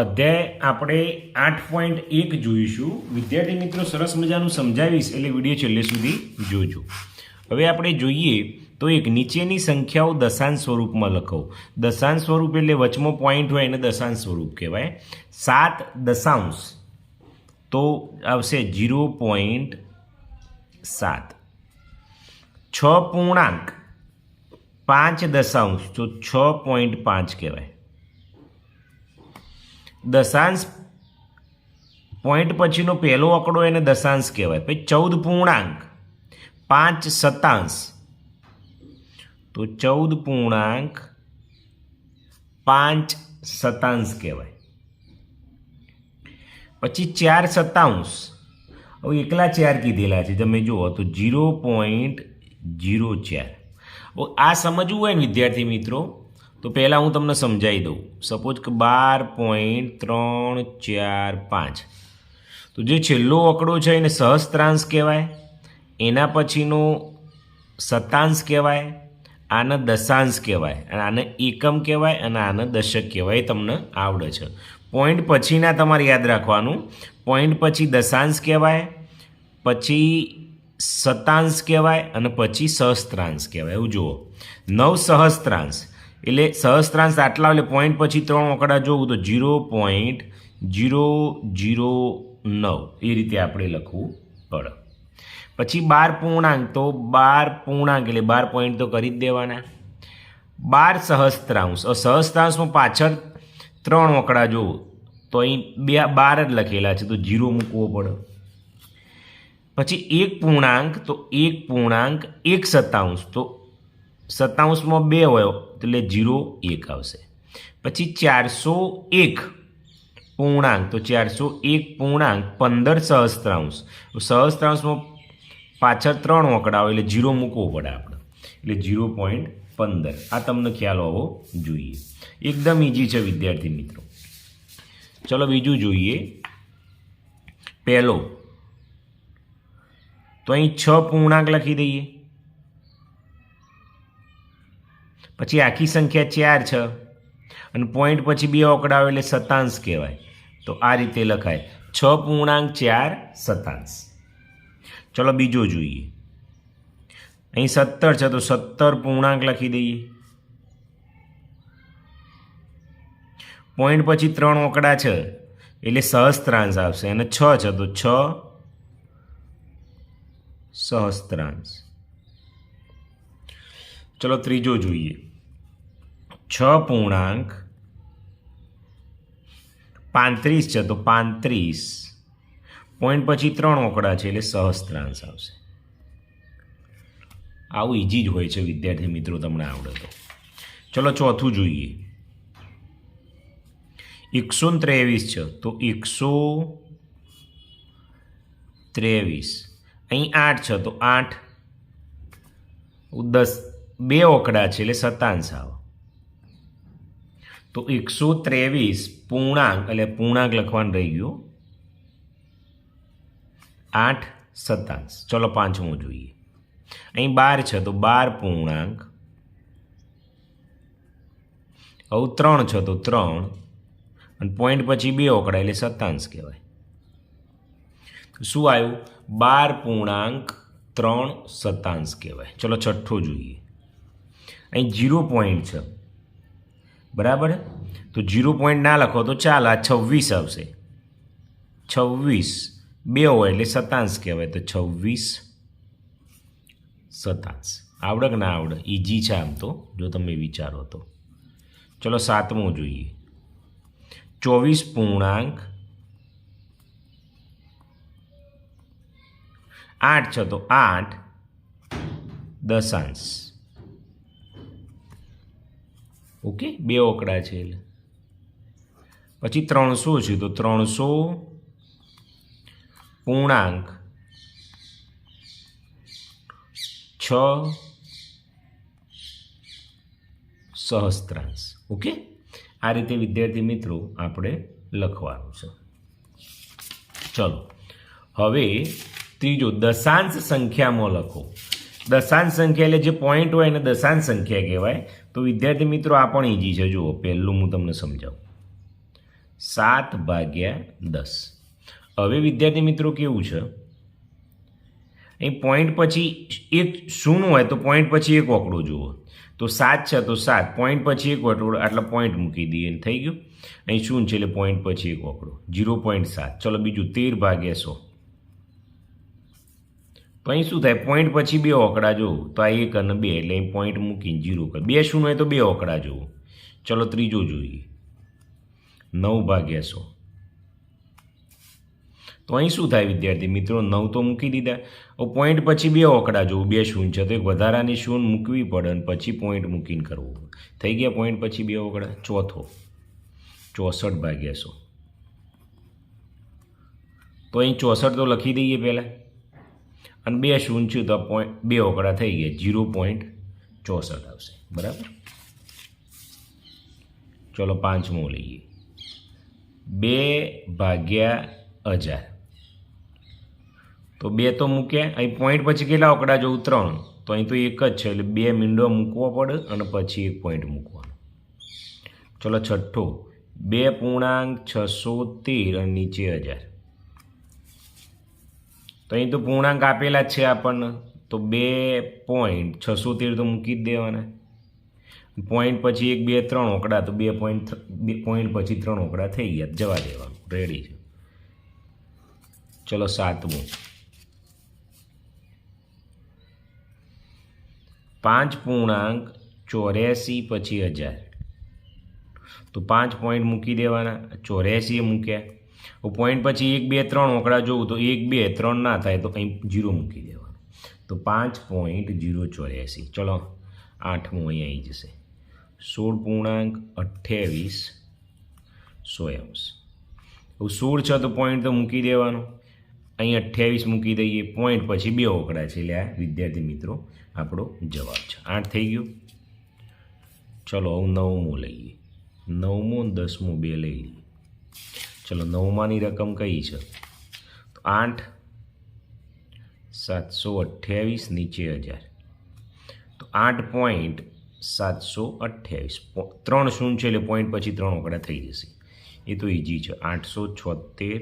અધ્યાય આપણે 8.1 જોઈશું. વિદ્યાર્થી મિત્રો સરસ મજાનું સમજાવીશ એટલે વિડીયો છેલ્લે સુધી જોજો. હવે આપણે જોઈએ તો એક નીચેની સંખ્યાઓ દશાંશ સ્વરૂપમાં લખો. દશાંશ સ્વરૂપ એટલે વચમાં પોઈન્ટ હોય એને દશાંશ સ્વરૂપ કહેવાય. 7 દશાંશ તો આવશે 0.7. 6 પૂર્ણાંક 5 દશાંશ તો 6.5 કહેવાય. દશાંશ પોઈન્ટ પછીનો પહેલો આંકડો એને દશાંશ કહેવાય. પછી 14 પૂર્ણાંક 5 સતાંશ તો 14 પૂર્ણાંક 5 સતાંશ કહેવાય. પછી 4 સતાંશ, હવે એકલા 4 કીધેલા છે તમે જુઓ તો 0.04. આ સમજવું હોય ને વિદ્યાર્થી મિત્રો તો પહેલાં હું તમને સમજાવી દઉં. સપોઝ કે 12.345 તો જે છેલ્લો આંકડો છે એને સહસ્ત્રાંશ કહેવાય, એના પછીનો શતાંશ કહેવાય, આને દશાંશ કહેવાય, અને આને એકમ કહેવાય, અને આને દશક કહેવાય. એ તમને આવડે છે. પોઈન્ટ પછીના તમારે યાદ રાખવાનું. પોઈન્ટ પછી દશાંશ કહેવાય, પછી શતાંશ કહેવાય, અને પછી સહસ્ત્રાંશ કહેવાય. એવું જુઓ 9 સહસ્ત્રાંશ એટલે સહસ્ત્રાંશ આટલા એટલે પોઈન્ટ પછી 3 આંકડા જોવું તો 0.009 એ રીતે આપણે લખવું પડે. પછી 12 પૂર્ણાંક તો 12 પૂર્ણાંક એટલે 12 પોઈન્ટ તો કરી જ દેવાના. 12 સહસ્ત્રાંશ, સહસ્ત્રાંશમાં પાછળ 3 આંકડા જોવું તો અહીં 12 જ લખેલા છે તો 0 મૂકવો પડે. પછી 1 પૂર્ણાંક તો 1 પૂર્ણાંક 1 સતાંશ તો સતાંશમાં 2 હોય એટલે 0.1 આવશે. પછી 401 પૂર્ણાંક તો 401 પૂર્ણાંક 15 સહસ્ત્રાંશ, સહસ્ત્રાંશમાં પાછળ 3 આંકડા આવે એટલે 0 મૂકવો પડે આપણે, એટલે 0.15. આ તમને ખ્યાલ હોવો જોઈએ. એકદમ ઇઝી છે વિદ્યાર્થી મિત્રો. ચલો બીજું જોઈએ. પહેલો તો અહીં 6 પૂર્ણાંક લખી દઈએ. પછી આખી સંખ્યા 4 છે અને પોઈન્ટ પછી 2 આંકડા આવે એટલે શતાંશ કહેવાય. તો આ રીતે લખાય 6 પૂર્ણાંક 4 શતાંશ. ચલો બીજો જોઈએ. અહીં 17 છે તો 17 પૂર્ણાંક લખી દઈએ. પોઈન્ટ પછી 3 આંકડા છે એટલે સહસ્ત્રાંશ આવશે, અને 6 છે તો 6 સહસ્ત્રાંશ. ચલો ત્રીજો જોઈએ. 6 પૂર્ણાંક 35 છે તો 35 પોઈન્ટ પછી 3 આંકડા છે એટલે સહસ્ત્રાંશ આવશે. આવું ઇઝી જ હોય છે વિદ્યાર્થી મિત્રો, તમને આવડે તો. ચલો ચોથું જોઈએ. 123 છે તો 123. અહીં 8 છે તો 8, 10 2 આંકડા છે એટલે શતાંશ આવે. તો 123 પૂર્ણાંક એટલે પૂર્ણાંક લખવાનું રહી ગયું 8 શતાંશ. ચલો પાંચમું જોઈએ. અહીં 12 છે તો 12 પૂર્ણાંક, હવે 3 છે તો 3 અને પોઈન્ટ પછી 2 આંકડા એટલે શતાંશ કહેવાય. શું આવ્યું? 12 પૂર્ણાંક 3 શતાંશ કહેવાય. ચલો છઠ્ઠો જોઈએ. અહીં 0 પોઈન્ટ છે, બરાબર? તો 0 પોઈન્ટ ના લખો તો ચાલ, આ 26 આવશે. 26 2 હોય એટલે શતાંશ કહેવાય, તો 26 શતાંશ. આવડે કે ના આવડે? ઇઝી છે આમ તો, જો તમે વિચારો તો. ચલો સાતમું જોઈએ. 24 પૂર્ણાંક 8 છે તો 8 દશાંશ. ઓકે, 2 આંકડા છે એટલે. પછી 300 છે તો 300 પૂર્ણાંક 6 સહસ્ત્રાંશ. ઓકે, આ રીતે વિદ્યાર્થી મિત્રો આપણે લખવાનું છે. ચલો હવે ત્રીજો, દશાંશ સંખ્યામાં લખો. દશાંશ સંખ્યા એટલે જે પોઈન્ટ હોય એને દશાંશ સંખ્યા કહેવાય. તો વિદ્યાર્થી મિત્રો આ પણ ઇઝી છે. જુઓ પહેલું હું તમને સમજાવું. 7/10. હવે વિદ્યાર્થી મિત્રો કેવું છે, અહીં પોઈન્ટ પછી એક શૂન્ય હોય તો પોઈન્ટ પછી એક આંકડો જુઓ. તો 7 છે તો 7, પોઈન્ટ પછી એક આંકડો, એટલે પોઈન્ટ મૂકી દઈએ, થઈ ગયું. અહીં શૂન્ય છે એટલે પોઈન્ટ પછી એક આંકડો, 0.7. ચલો બીજું 13/100. તો અહીં શું થાય, પોઈન્ટ પછી બે આંકડા જોવું તો આ 1 અને 2, એટલે અહીં પોઈન્ટ મૂકીને 0 કર. 2 શૂન્ય હોય તો બે આંકડા જોવું. ચલો ત્રીજો જોઈએ, 9/100. તો અહીં શું થાય વિદ્યાર્થી મિત્રો, 9 તો મૂકી દીધા. પોઈન્ટ પછી બે આંકડા જોવું, 2 શૂન્ય છે તો એક વધારાની શૂન્ય મૂકવી પડે અને પછી પોઈન્ટ મૂકીને કરવું. થઈ ગયા પોઈન્ટ પછી બે આંકડા. ચોથો 64/100. તો અહીં 64 તો લખી દઈએ પહેલાં, અને 2 શૂન્ય છે તો બે આંકડા થઈ ગયા, 0.64 આવશે. બરાબર. ચલો પાંચમો લઈએ, 2/1000. તો 2 તો મૂક્યા, અહીં પોઈન્ટ પછી કેટલા આંકડા જોવું, 3. તો અહીં તો એક જ છે એટલે 2 મીંડો મૂકવો પડે અને પછી એક પોઈન્ટ મૂકવાનો. ચલો છઠ્ઠો, 2.613 અને નીચે 1000. તો અહીં તો પૂર્ણાંક આપેલા જ છે આપણને, તો 2.613 તો મૂકી જ દેવાના. પોઈન્ટ પછી 1, 2, 3 આંકડા, તો 2 પોઈન્ટ પછી 3 આંકડા થઈ ગયા, જવા દેવાનું, રેડી છે. ચલો સાતમું, 5.84 પછી 1000. તો 5 પોઈન્ટ મૂકી દેવાના, 84 મૂક્યા. પોઈન્ટ પછી 1, 2, 3 આંકડા જોવું તો 1, 2, 3 ના થાય તો અહીં 0 મૂકી દેવાનું. તો 5.084. ચલો આઠમું અહીં આવી જશે, 16.28. 16 છે તો પોઈન્ટ તો મૂકી દેવાનું, અહીં 28 મૂકી દઈએ. પોઈન્ટ પછી બે આંકડા છે એટલે આ વિદ્યાર્થી મિત્રો આપણો જવાબ છે. 8 થઈ ગયું. ચલો હવે 9મું લઈએ, 9મું 10મું બે લઈ લઈએ. ચલો 9માની રકમ કઈ છે, તો 8,728 નીચે 1000. તો 8.728, 3 શૂન્ય છે એટલે પોઈન્ટ પછી 3 આંકડા થઈ જશે, એ તો ઇઝી છે. 876,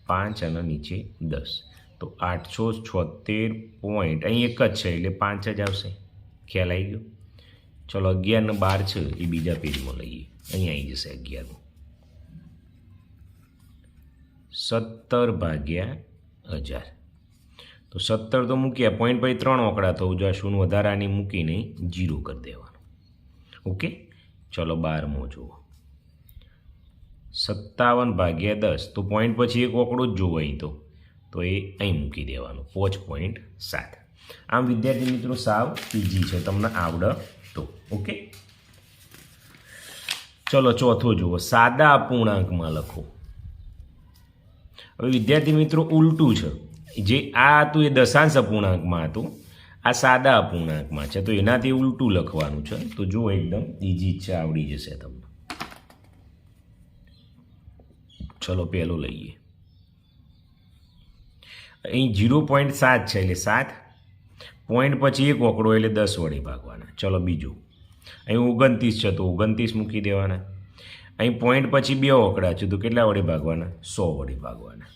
5 અને નીચે 10. તો 876 પોઈન્ટ, અહીં એક જ છે એટલે 5 જ આવશે. ખ્યાલ આવી ગયો. ચલો 11 ને 12 છે એ બીજા પેજમાં લઈએ, અહીં આવી જશે 11. 17/1000. તો 17 તો મૂક્યા, પોઈન્ટ પછી 3 આંકડા તો જો શૂન્ય વધારાની મૂકીને 0 કરી દેવાનું. ઓકે. ચલો 12મો જુઓ, 57/10. તો પોઈન્ટ પછી એક આંકડો જ જોવો અહીં તો એ અહીં મૂકી દેવાનું, 5.7. આમ વિદ્યાર્થી મિત્રો સાવ ઇઝી છે, તમને આવડે તો. ઓકે. ચલો ચોથો જુઓ, સાદા અપૂર્ણાંકમાં લખો. હવે વિદ્યાર્થી મિત્રો ઉલટું છે, જે આ હતું એ દશાંશ અપૂર્ણાંકમાં હતું, આ સાદા અપૂર્ણાંકમાં છે, તો એનાથી ઉલટું લખવાનું છે. તો જુઓ એકદમ ઇઝી છે, આવડી જશે તમને. ચલો પહેલો લઈએ, અહીં 0.7 છે એટલે 7, પોઈન્ટ પછી એક આંકડો એટલે 10 વડે ભાગવાના. ચલો બીજું, અહીં 29 છે તો 29 મૂકી દેવાના. અહીં પોઈન્ટ પછી બે આંકડા છે તો કેટલા વડે ભાગવાના, 100 વડે ભાગવાના.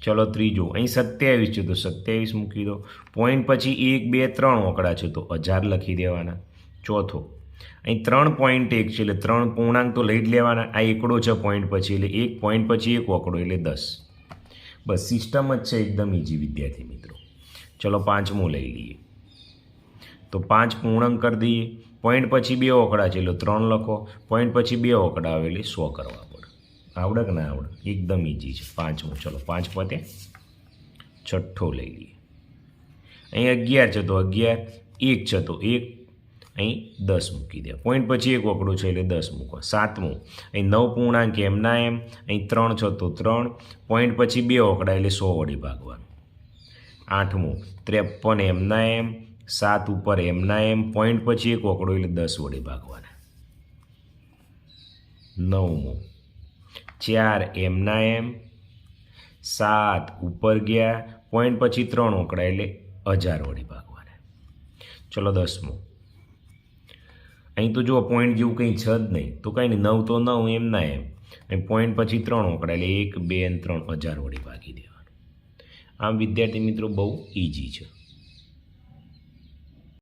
ચલો ત્રીજો, અહીં 27 છે તો 27 મૂકી દો. પોઈન્ટ પછી 1, 2, 3 આંકડા છે તો 1000 લખી દેવાના. ચોથો, અહીં 3.1 છે એટલે 3 પૂર્ણાંક તો લઈ જ લેવાના, આ એકડો છે પોઈન્ટ પછી એટલે 1 પોઈન્ટ પછી એક આંકડો એટલે 10. બસ સિસ્ટમ જ છે, એકદમ ઇઝી વિદ્યાર્થી મિત્રો. ચલો પાંચમું લઈ લઈએ, તો 5 પૂર્ણાંક કરી દઈએ. પોઈન્ટ પછી બે આંકડા છે એટલે 3 લખો, પોઈન્ટ પછી બે આંકડા આવે એટલે 100 કરવા પડે. આવડે કે ના આવડે, એકદમ ઇઝી છે. પાંચમું, ચલો 5 પતે. છઠ્ઠો લઈ લઈએ, અહીં 11 છે તો 11, 1 છે તો 1, અહીં 10 મૂકી દે. પોઈન્ટ પછી એક આંકડો છે એટલે 10 મૂકો. સાતમું, અહીં 9 પૂર્ણાંક એમના એમ, અહીં 3 છે તો 3, પોઈન્ટ પછી બે આંકડા એટલે 100 વડે ભાગવાનું. આઠમું, 53 એમના એમ, 7 ઉપર એમના એમ, પોઈન્ટ પછી એક આંકડો એટલે 10 વડે ભાગવાના. નવમું, 4 એમના એમ, 7 ઉપર ગયા, પોઈન્ટ પછી 3 આંકડા એટલે 1000 વડે ભાગવાના. ચલો 10મું, અહીં તો જો પોઈન્ટ જેવું કંઈ છે જ નહીં તો કંઈ નહીં, 9 તો 9 એમના એમ, અને પોઈન્ટ પછી 3 ઓકડા એટલે 1 2 અને 3 1000 વડે ભાગી દેવાનું. આમ વિદ્યાર્થી મિત્રો બહુ ઇઝી છે.